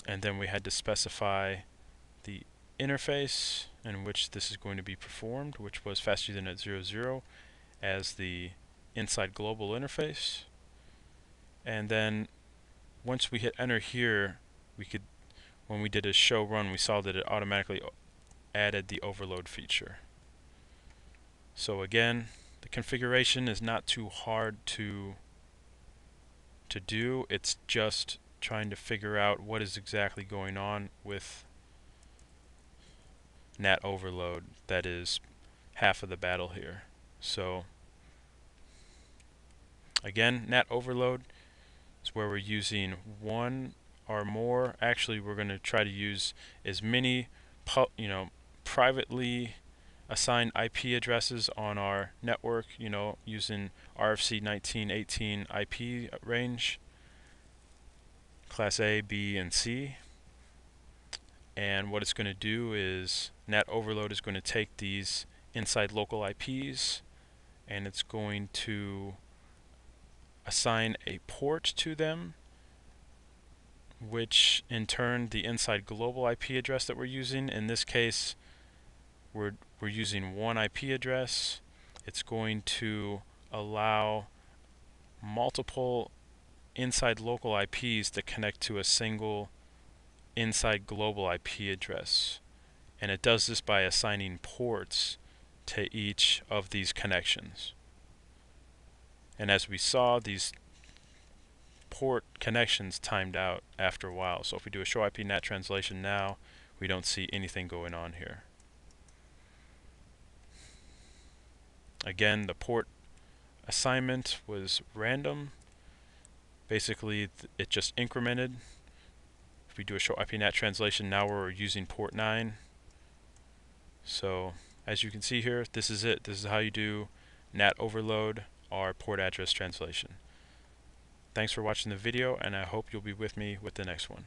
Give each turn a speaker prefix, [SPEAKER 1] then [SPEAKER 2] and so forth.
[SPEAKER 1] and then we had to specify the interface in which this is going to be performed, which was fast Ethernet 00 as the inside global interface. And then once we hit enter here, we could, when we did a show run, we saw that it automatically added the overload feature. So again, the configuration is not too hard to do. It's just trying to figure out what is exactly going on with NAT Overload. That is half of the battle here. So again, NAT Overload is where we're using one or more. Actually, we're going to try to use as many privately assigned IP addresses on our network, using RFC 1918 IP range, class A, B, and C. And what it's going to do is NAT Overload is going to take these inside local IPs and it's going to assign a port to them, which in turn the inside global IP address that we're using, in this case we're using one IP address. It's going to allow multiple inside local IPs to connect to a single inside global IP address, and it does this by assigning ports to each of these connections. And as we saw, these port connections timed out after a while. So if we do a show IP NAT translation now, we don't see anything going on here. Again, the port assignment was random. Basically, it just incremented. If we do a show IP NAT translation, now we're using port 9. So as you can see here, this is it. This is how you do NAT Overload or port address translation. Thanks for watching the video, and I hope you'll be with me with the next one.